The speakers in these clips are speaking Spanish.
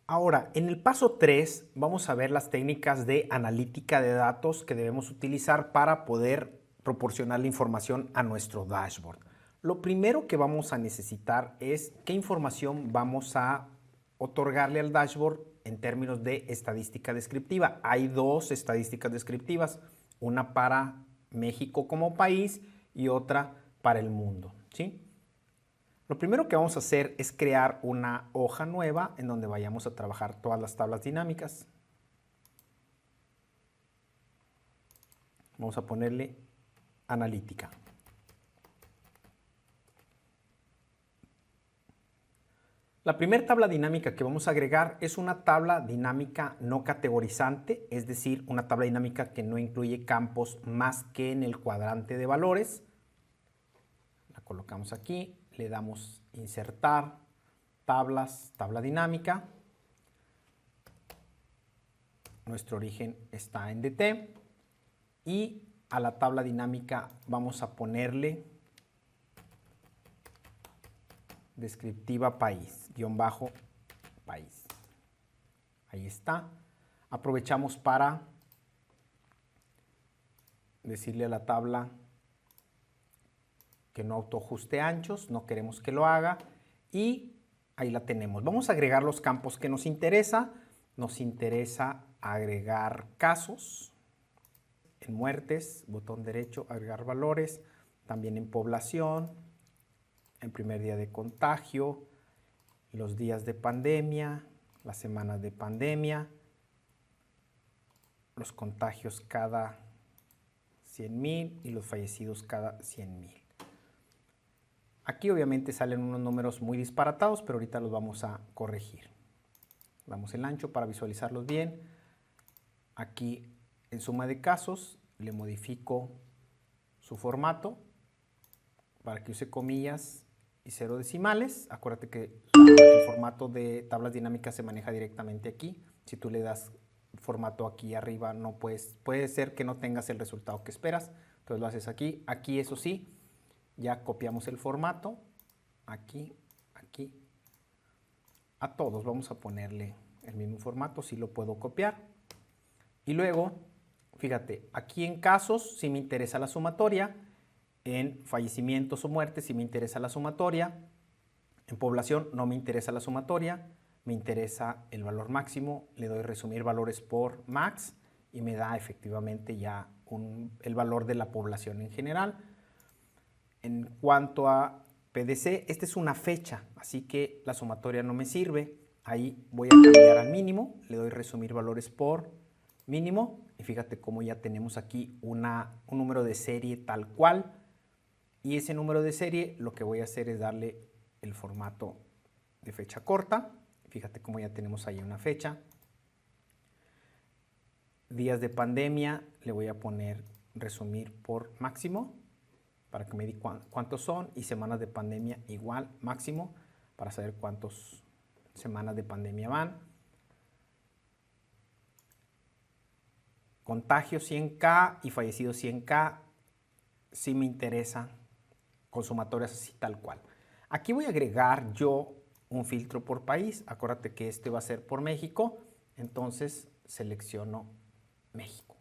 Ahora, en el paso 3 vamos a ver las técnicas de analítica de datos que debemos utilizar para poder proporcionar la información a nuestro dashboard. Lo primero que vamos a necesitar es qué información vamos a otorgarle al dashboard en términos de estadística descriptiva. Hay dos estadísticas descriptivas, una para México como país y otra para el mundo, ¿sí? Lo primero que vamos a hacer es crear una hoja nueva en donde vayamos a trabajar todas las tablas dinámicas. Vamos a ponerle analítica. La primera tabla dinámica que vamos a agregar es una tabla dinámica no categorizante, es decir, una tabla dinámica que no incluye campos más que en el cuadrante de valores. La colocamos aquí, le damos insertar, tablas, tabla dinámica. Nuestro origen está en DT y a la tabla dinámica vamos a ponerle descriptiva país, guión bajo país. Ahí está. Aprovechamos para decirle a la tabla que no autoajuste anchos, no queremos que lo haga y ahí la tenemos. Vamos a agregar los campos que nos interesa. Nos interesa agregar casos, en muertes, botón derecho, agregar valores, también en población, en primer día de contagio, los días de pandemia, las semanas de pandemia, los contagios cada 100,000 y los fallecidos cada 100,000. Aquí obviamente salen unos números muy disparatados, pero ahorita los vamos a corregir. Damos el ancho para visualizarlos bien. Aquí en suma de casos le modifico su formato para que use comillas y 0 decimales. Acuérdate que el formato de tablas dinámicas se maneja directamente aquí. Si tú le das formato aquí arriba, no puede ser que no tengas el resultado que esperas. Entonces lo haces aquí. Aquí, eso sí, ya copiamos el formato. Aquí, aquí. A todos vamos a ponerle el mismo formato, si lo puedo copiar. Y luego, fíjate, aquí en casos sí me interesa la sumatoria, en fallecimientos o muertes sí me interesa la sumatoria, en población no me interesa la sumatoria, me interesa el valor máximo, le doy resumir valores por max y me da efectivamente ya el valor de la población en general. En cuanto a PDC, esta es una fecha, así que la sumatoria no me sirve. Ahí voy a cambiar al mínimo, le doy resumir valores por mínimo y fíjate cómo ya tenemos aquí un número de serie tal cual. Y ese número de serie lo que voy a hacer es darle el formato de fecha corta. Fíjate cómo ya tenemos ahí una fecha. Días de pandemia le voy a poner resumir por máximo para que me diga cuántos son, y semanas de pandemia igual máximo para saber cuántas semanas de pandemia van. Contagios 100K y fallecidos 100K sí me interesa con sumatorias así tal cual. Aquí voy a agregar yo un filtro por país. Acuérdate que este va a ser por México, entonces selecciono México.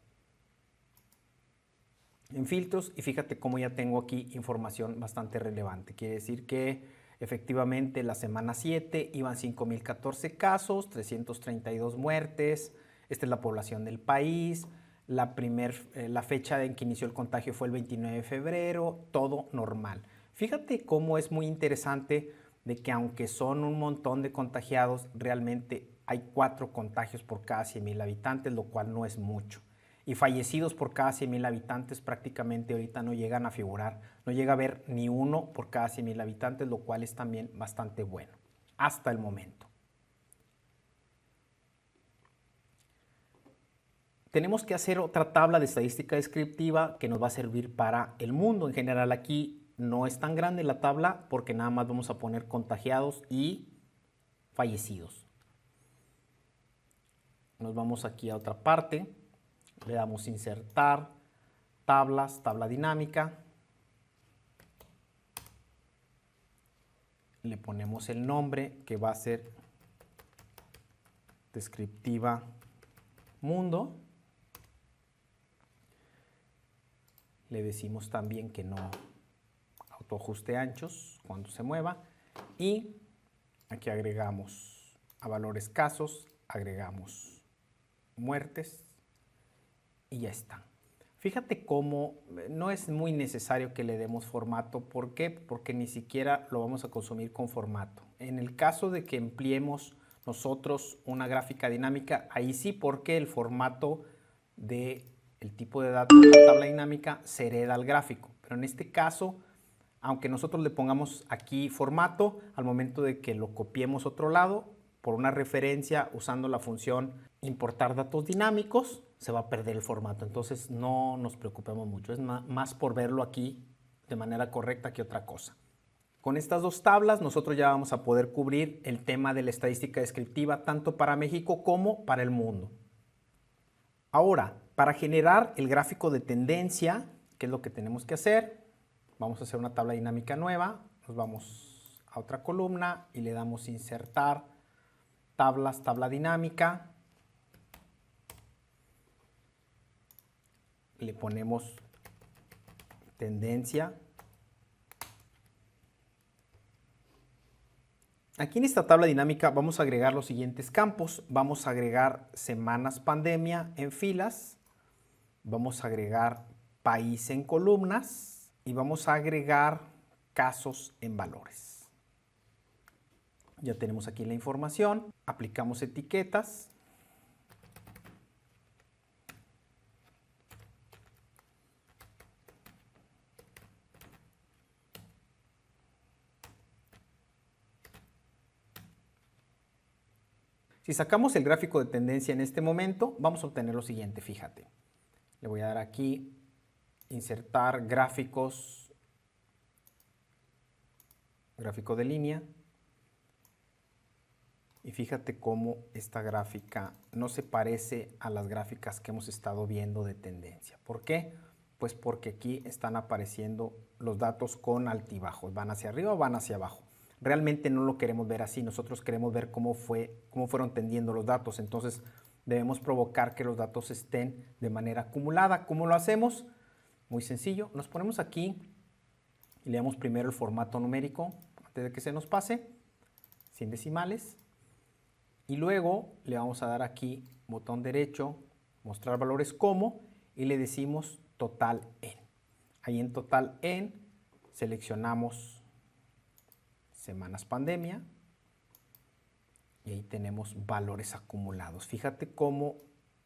En filtros, y fíjate cómo ya tengo aquí información bastante relevante. Quiere decir que efectivamente la semana 7 iban 5,014 casos, 332 muertes. Esta es la población del país. La fecha en que inició el contagio fue el 29 de febrero, todo normal. Fíjate cómo es muy interesante de que aunque son un montón de contagiados, realmente hay 4 contagios por cada 100,000 habitantes, lo cual no es mucho. Y fallecidos por cada 100,000 habitantes prácticamente ahorita no llegan a figurar, no llega a haber ni uno por cada 100,000 habitantes, lo cual es también bastante bueno, hasta el momento. Tenemos que hacer otra tabla de estadística descriptiva que nos va a servir para el mundo. En general aquí no es tan grande la tabla porque nada más vamos a poner contagiados y fallecidos. Nos vamos aquí a otra parte. Le damos insertar, tablas, tabla dinámica. Le ponemos el nombre que va a ser descriptiva mundo. Le decimos también que no autoajuste anchos cuando se mueva. Y aquí agregamos a valores casos, agregamos muertes y ya está. Fíjate cómo no es muy necesario que le demos formato. ¿Por qué? Porque ni siquiera lo vamos a consumir con formato. En el caso de que empleemos nosotros una gráfica dinámica, ahí sí, porque el formato del tipo de datos de la tabla dinámica se hereda al gráfico. Pero en este caso, aunque nosotros le pongamos aquí formato, al momento de que lo copiemos a otro lado, por una referencia usando la función importar datos dinámicos, se va a perder el formato. Entonces no nos preocupemos mucho, es más por verlo aquí de manera correcta que otra cosa. Con estas dos tablas nosotros ya vamos a poder cubrir el tema de la estadística descriptiva tanto para México como para el mundo. Ahora, para generar el gráfico de tendencia, ¿qué es lo que tenemos que hacer? Vamos a hacer una tabla dinámica nueva, nos vamos a otra columna y le damos insertar tablas, tabla dinámica. Le ponemos tendencia. Aquí en esta tabla dinámica vamos a agregar los siguientes campos. Vamos a agregar semanas pandemia en filas. Vamos a agregar país en columnas. Y vamos a agregar casos en valores. Ya tenemos aquí la información. Aplicamos etiquetas. Si sacamos el gráfico de tendencia en este momento, vamos a obtener lo siguiente, fíjate. Le voy a dar aquí, insertar gráficos, gráfico de línea. Y fíjate cómo esta gráfica no se parece a las gráficas que hemos estado viendo de tendencia. ¿Por qué? Pues porque aquí están apareciendo los datos con altibajos, van hacia arriba o van hacia abajo. Realmente no lo queremos ver así, nosotros queremos ver cómo fueron tendiendo los datos, entonces debemos provocar que los datos estén de manera acumulada. ¿Cómo lo hacemos? Muy sencillo, nos ponemos aquí y le damos primero el formato numérico antes de que se nos pase, 100 decimales, y luego le vamos a dar aquí botón derecho, mostrar valores como, y le decimos total en. Ahí en total en seleccionamos semanas pandemia y ahí tenemos valores acumulados. Fíjate cómo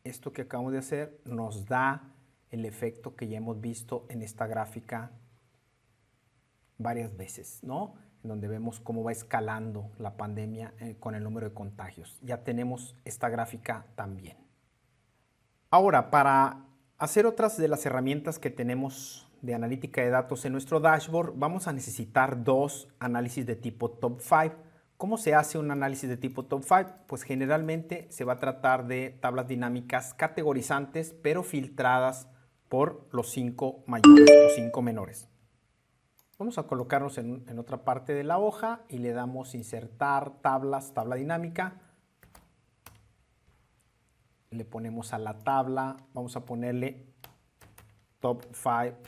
esto que acabamos de hacer nos da el efecto que ya hemos visto en esta gráfica varias veces, ¿no? En donde vemos cómo va escalando la pandemia con el número de contagios. Ya tenemos esta gráfica también. Ahora, para hacer otras de las herramientas que tenemos de analítica de datos en nuestro dashboard, vamos a necesitar dos análisis de tipo top 5. ¿Cómo se hace un análisis de tipo top 5? Pues generalmente se va a tratar de tablas dinámicas categorizantes, pero filtradas por los 5 mayores o 5 menores. Vamos a colocarnos en otra parte de la hoja y le damos insertar tablas, tabla dinámica. Le ponemos a la tabla, vamos a ponerle top 5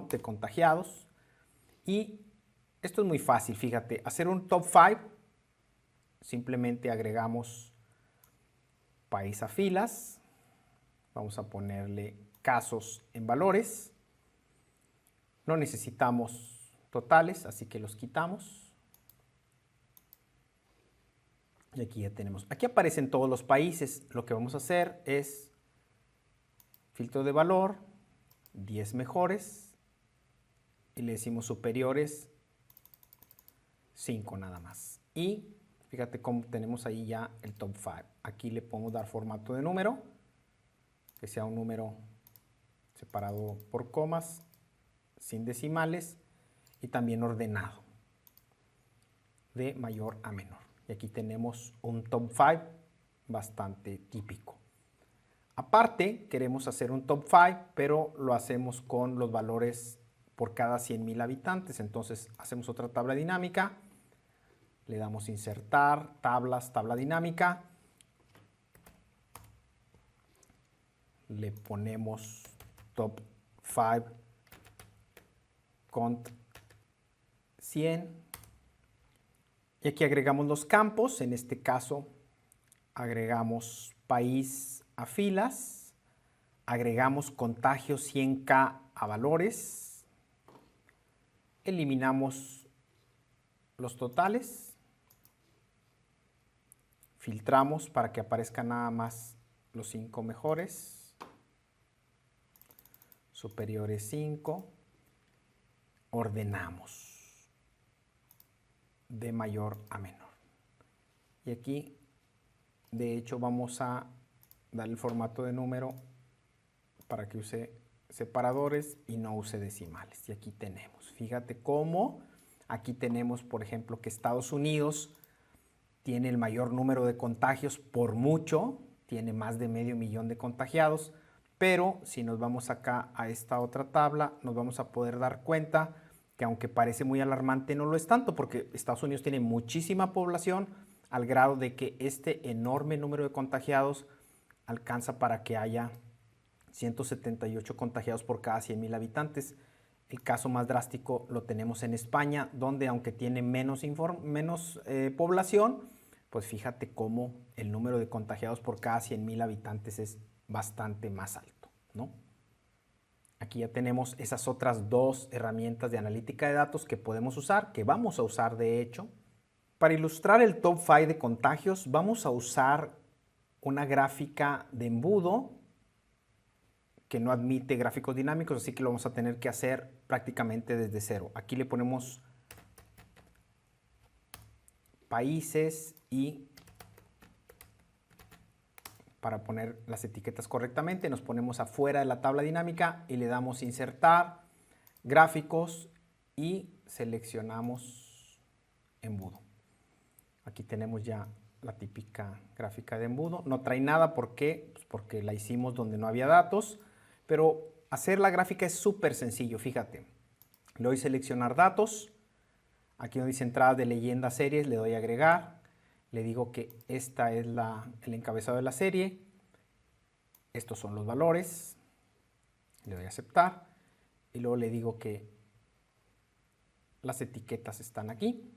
de contagiados. Y esto es muy fácil, fíjate, hacer un top 5, simplemente agregamos país a filas, vamos a ponerle casos en valores, no necesitamos totales, así que los quitamos. Y aquí ya tenemos, aquí aparecen todos los países, lo que vamos a hacer es filtro de valor, 10 mejores, y le decimos superiores, 5 nada más. Y fíjate cómo tenemos ahí ya el top 5. Aquí le podemos dar formato de número, que sea un número separado por comas, sin decimales y también ordenado, de mayor a menor. Y aquí tenemos un top 5 bastante típico. Aparte, queremos hacer un top 5, pero lo hacemos con los valores por cada 100,000 habitantes. Entonces, hacemos otra tabla dinámica, Le damos insertar, tablas, tabla dinámica. Le ponemos top 5 cont 100. Y aquí agregamos los campos. En este caso agregamos país a filas. Agregamos contagio 100K a valores. Eliminamos los totales. Filtramos para que aparezcan nada más los 5 mejores. Superiores 5. Ordenamos de mayor a menor. Y aquí, de hecho, vamos a dar el formato de número para que use separadores y no use decimales. Y aquí tenemos, fíjate cómo aquí tenemos, por ejemplo, que Estados Unidos tiene el mayor número de contagios por mucho, tiene más de 500,000 de contagiados, pero si nos vamos acá a esta otra tabla, nos vamos a poder dar cuenta que aunque parece muy alarmante, no lo es tanto, porque Estados Unidos tiene muchísima población al grado de que este enorme número de contagiados alcanza para que haya 178 contagiados por cada 100,000 habitantes. El caso más drástico lo tenemos en España, donde aunque tiene menos población, pues fíjate cómo el número de contagiados por cada 100,000 habitantes es bastante más alto, ¿no? Aquí ya tenemos esas otras dos herramientas de analítica de datos que podemos usar, que vamos a usar de hecho. Para ilustrar el top 5 de contagios, vamos a usar una gráfica de embudo que no admite gráficos dinámicos, así que lo vamos a tener que hacer prácticamente desde cero. Aquí le ponemos países y para poner las etiquetas correctamente nos ponemos afuera de la tabla dinámica y le damos insertar, gráficos y seleccionamos embudo. Aquí tenemos ya la típica gráfica de embudo. No trae nada, ¿por qué? Pues porque la hicimos donde no había datos, pero hacer la gráfica es súper sencillo, fíjate. Le doy seleccionar datos, aquí donde dice entrada de leyenda series, le doy agregar, le digo que esta es el encabezado de la serie, estos son los valores, le doy a aceptar y luego le digo que las etiquetas están aquí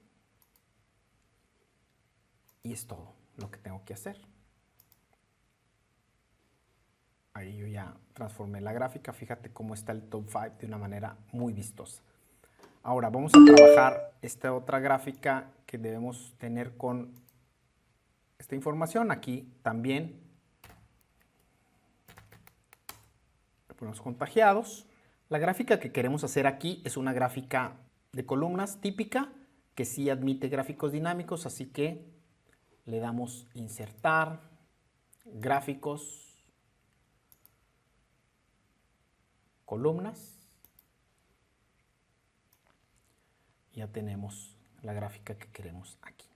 y es todo lo que tengo que hacer. Ahí yo ya transformé la gráfica, fíjate cómo está el top 5 de una manera muy vistosa. Ahora vamos a trabajar esta otra gráfica que debemos tener con esta información. Aquí también le ponemos contagiados. La gráfica que queremos hacer aquí es una gráfica de columnas típica que sí admite gráficos dinámicos, así que le damos insertar, gráficos, columnas. Ya tenemos la gráfica que queremos aquí.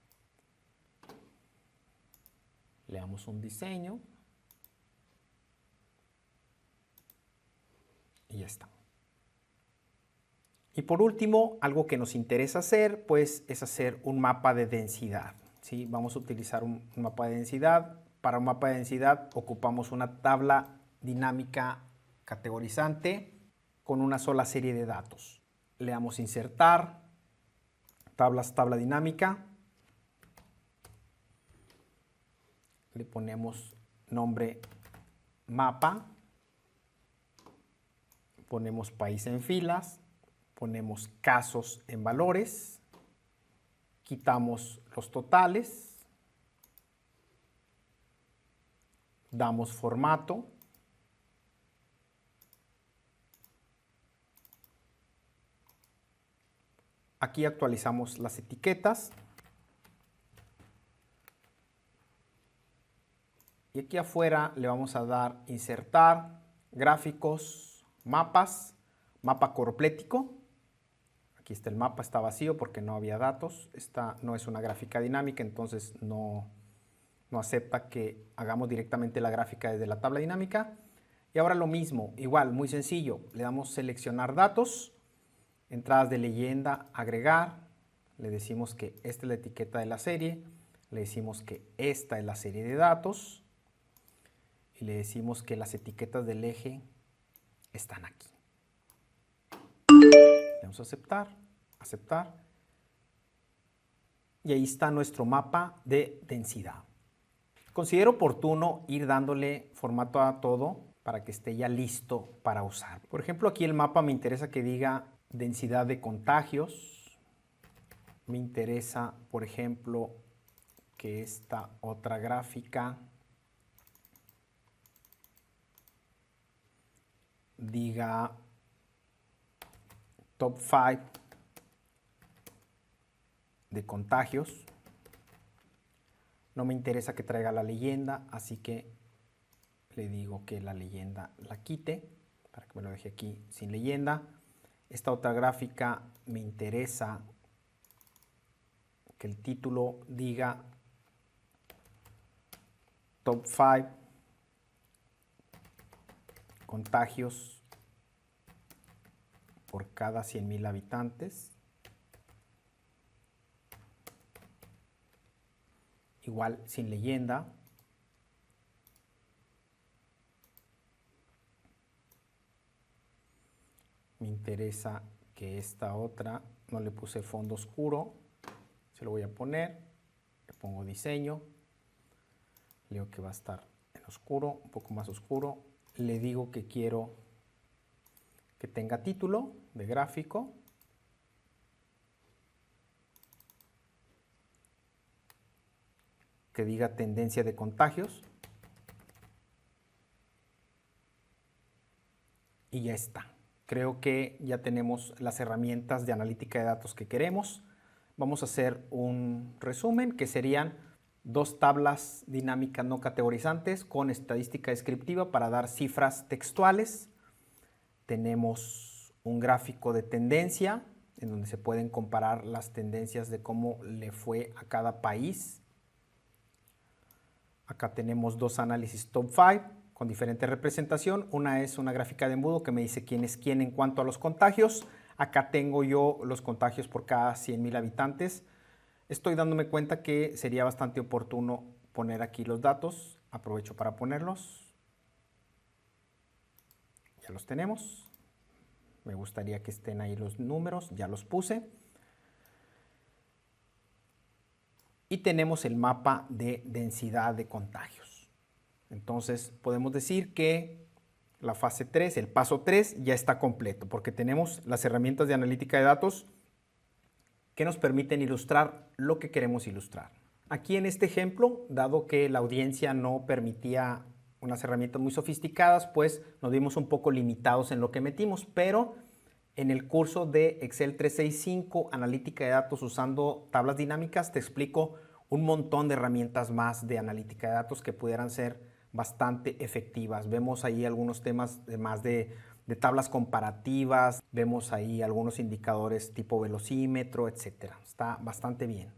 Le damos un diseño y ya está. Y por último, algo que nos interesa hacer, pues, es hacer un mapa de densidad, ¿sí? Vamos a utilizar un mapa de densidad. Para un mapa de densidad ocupamos una tabla dinámica categorizante con una sola serie de datos. Le damos insertar, tabla dinámica. Le ponemos nombre mapa, ponemos país en filas, ponemos casos en valores, quitamos los totales, damos formato, aquí actualizamos las etiquetas. Y aquí afuera le vamos a dar insertar, gráficos, mapas, mapa coroplético. Aquí está el mapa, está vacío porque no había datos. Esta no es una gráfica dinámica, entonces no acepta que hagamos directamente la gráfica desde la tabla dinámica. Y ahora lo mismo, igual, muy sencillo. Le damos seleccionar datos, entradas de leyenda, agregar, le decimos que esta es la etiqueta de la serie, le decimos que esta es la serie de datos y le decimos que las etiquetas del eje están aquí. Le damos a aceptar, aceptar. Y ahí está nuestro mapa de densidad. Considero oportuno ir dándole formato a todo para que esté ya listo para usar. Por ejemplo, aquí el mapa me interesa que diga densidad de contagios. Me interesa, por ejemplo, que esta otra gráfica diga top 5 de contagios. No me interesa que traiga la leyenda, así que le digo que la leyenda la quite para que me lo deje aquí sin leyenda. Esta otra gráfica me interesa que el título diga top 5 contagios por cada 100,000 habitantes. Igual sin leyenda. Me interesa que esta otra, no le puse fondo oscuro, se lo voy a poner, le pongo diseño, le digo que va a estar en oscuro, un poco más oscuro, le digo que quiero que tenga título de gráfico, que diga tendencia de contagios y ya está. Creo que ya tenemos las herramientas de analítica de datos que queremos. Vamos a hacer un resumen que serían 2 tablas dinámicas no categorizantes con estadística descriptiva para dar cifras textuales. Tenemos un gráfico de tendencia en donde se pueden comparar las tendencias de cómo le fue a cada país. Acá tenemos 2 análisis top 5 con diferente representación. Una es una gráfica de embudo que me dice quién es quién en cuanto a los contagios. Acá tengo yo los contagios por cada 100,000 habitantes. Estoy dándome cuenta que sería bastante oportuno poner aquí los datos. Aprovecho para ponerlos. Ya los tenemos. Me gustaría que estén ahí los números. Ya los puse. Y tenemos el mapa de densidad de contagios. Entonces podemos decir que la fase 3, el paso 3 ya está completo porque tenemos las herramientas de analítica de datos que nos permiten ilustrar lo que queremos ilustrar. Aquí en este ejemplo, dado que la audiencia no permitía unas herramientas muy sofisticadas, pues nos vimos un poco limitados en lo que metimos, pero en el curso de Excel 365, analítica de datos usando tablas dinámicas, te explico un montón de herramientas más de analítica de datos que pudieran ser bastante efectivas. Vemos ahí algunos temas más de tablas comparativas, vemos ahí algunos indicadores tipo velocímetro, etcétera. Está bastante bien.